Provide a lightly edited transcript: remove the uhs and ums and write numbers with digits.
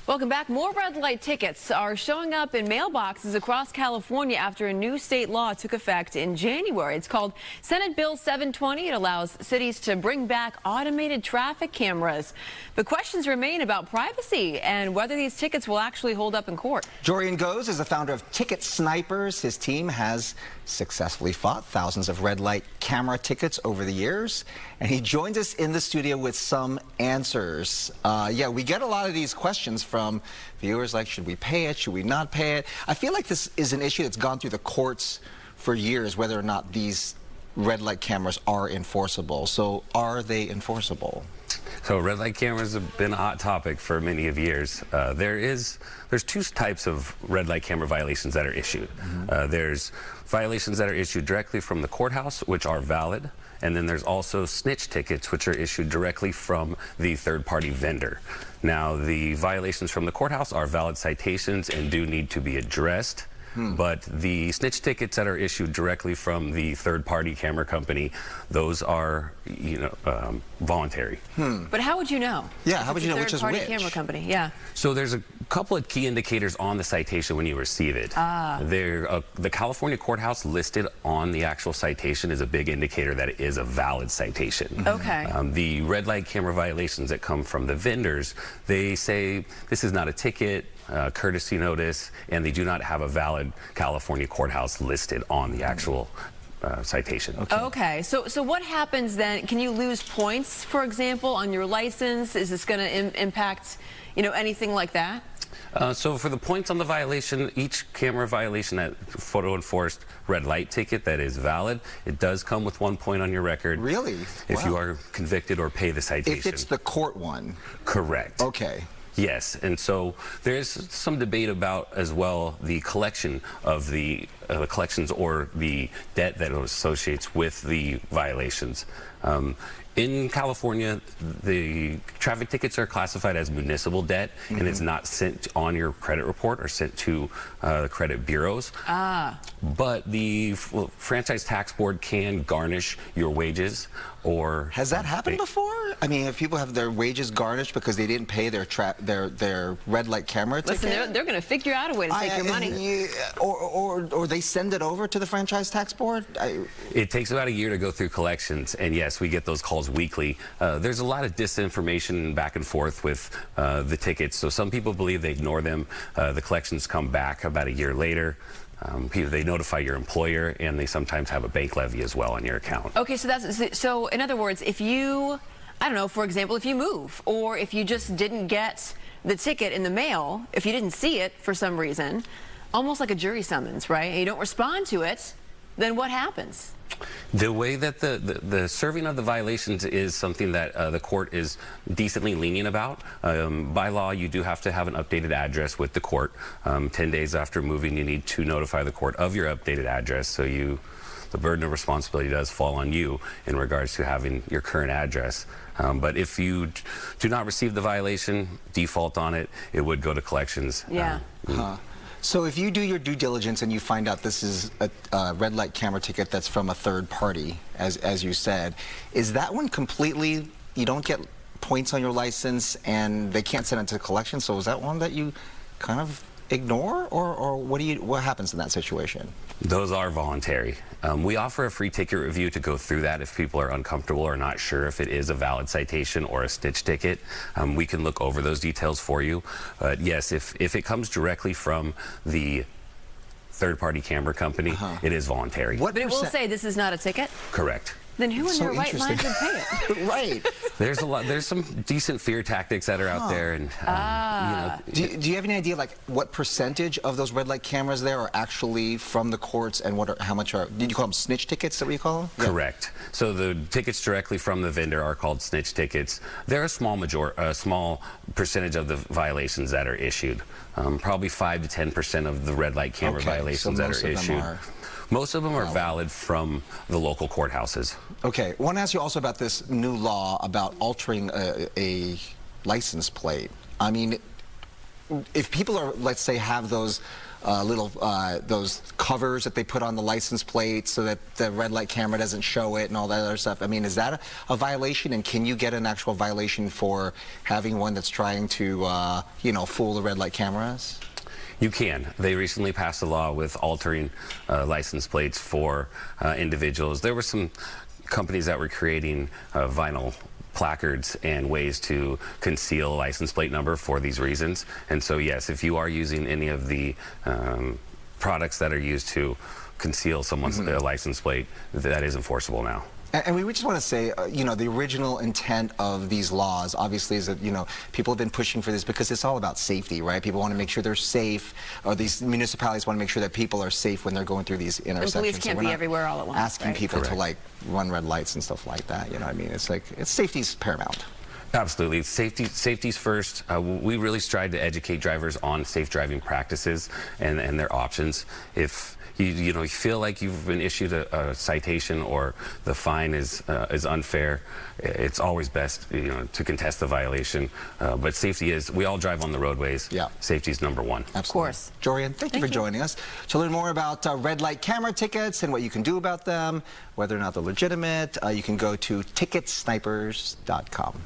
Welcome back. More red light tickets are showing up in mailboxes across California after a new state law took effect in January. It's called Senate Bill 720. It allows cities to bring back automated traffic cameras. But questions remain about privacy and whether these tickets will actually hold up in court. Jorian Goes is the founder of Ticket Snipers. His team has successfully fought thousands of red light camera tickets over the years, and he joins us in the studio with some answers. Yeah, we get a lot of these questions from viewers like, should we pay it, should we not pay it? I feel like this is an issue that's gone through the courts for years, whether or not these red light cameras are enforceable. So are they enforceable? So red light cameras have been a hot topic for many of years. There's two types of red light camera violations that are issued. There's violations that are issued directly from the courthouse, which are valid, and then there's also snitch tickets, which are issued directly from the third-party vendor. Now, the violations from the courthouse are valid citations and do need to be addressed. But the snitch tickets that are issued directly from the third-party camera company, those are, voluntary. But how would you know? Yeah, how would you know which is which? Third-party camera company, yeah. So there's a couple of key indicators on the citation when you receive it. The California courthouse listed on the actual citation is a big indicator that it is a valid citation. Okay. The red light camera violations that come from the vendors, they say this is not a ticket, courtesy notice, and they do not have a valid California courthouse listed on the actual citation. Okay. So what happens then? Can you lose points, for example, on your license? Is this going to impact, anything like that? So for the points on the violation, each camera violation, that photo enforced red light ticket that is valid, it does come with 1 point on your record. Really? If you are convicted or pay the citation. If it's the court one? Correct. Okay. Yes, and so there's some debate about as well the collection of the collections or the debt that associates with the violations. In California, the traffic tickets are classified as municipal debt, and it's not sent on your credit report or sent to the credit bureaus. But the Franchise Tax Board can garnish your wages. Or has that happened before? I mean, if people have their wages garnished because they didn't pay their red light camera ticket? Listen, they're going to figure out a way to take your money. Or they send it over to the Franchise Tax Board? It takes about a year to go through collections, and yes, we get those calls weekly. There's a lot of disinformation back and forth with the tickets, so some people believe they ignore them. The collections come back about a year later. They notify your employer, and they sometimes have a bank levy as well on your account. Okay, so in other words, if you, I don't know, for example, if you move, or if you just didn't get the ticket in the mail, if you didn't see it for some reason, almost like a jury summons, right? And you don't respond to it, then what happens? The way that the serving of the violations is something that the court is decently lenient about. By law, you do have to have an updated address with the court. 10 days after moving, you need to notify the court of your updated address, so the burden of responsibility does fall on you in regards to having your current address. But if you do not receive the violation, default on it, it would go to collections. Yeah. So if you do your due diligence and you find out this is a red light camera ticket that's from a third party, as you said, is that one completely, you don't get points on your license and they can't send it to collection? So is that one that you kind of ignore, or what happens in that situation? Those are voluntary. We offer a free ticket review to go through that if people are uncomfortable or not sure if it is a valid citation or a snitch ticket. We can look over those details for you. But yes, if it comes directly from the third-party camera company, it is voluntary. But it will say this is not a ticket? Correct. Then who in their right mind would pay it? Right. There's some decent fear tactics that are out there, and do you have any idea like what percentage of those red light cameras there are actually from the courts, and how much are, did you call them snitch tickets, that what you call them? Correct. So the tickets directly from the vendor are called snitch tickets. They're a small percentage of the violations that are issued. Probably 5 to 10% of the red light camera violations that are issued. Most of them are valid from the local courthouses. Okay, I want to ask you also about this new law about altering a license plate. I mean, if people are, let's say, have those those covers that they put on the license plate so that the red light camera doesn't show it and all that other stuff, I mean, is that a violation? And can you get an actual violation for having one that's trying to, you know, fool the red light cameras? You can. They recently passed a law with altering license plates for individuals. There were some companies that were creating vinyl placards and ways to conceal a license plate number for these reasons. And so, yes, if you are using any of the products that are used to conceal someone's license plate, that is enforceable now. And we just want to say, you know, the original intent of these laws, obviously, is that, you know, people have been pushing for this because it's all about safety, right? People want to make sure they're safe, or these municipalities want to make sure that people are safe when they're going through these intersections. And police can't be everywhere all at once, asking people to, like, run red lights and stuff like that, you know what I mean? It's like, safety's paramount. Absolutely. Safety's first. We really strive to educate drivers on safe driving practices and their options. If you know, you feel like you've been issued a citation or the fine is unfair, it's always best, you know, to contest the violation. But safety is, we all drive on the roadways. Yeah. Safety is number one. Absolutely. Of course. Jorian, thank you for joining us. To learn more about red light camera tickets and what you can do about them, whether or not they're legitimate, you can go to ticketsnipers.com.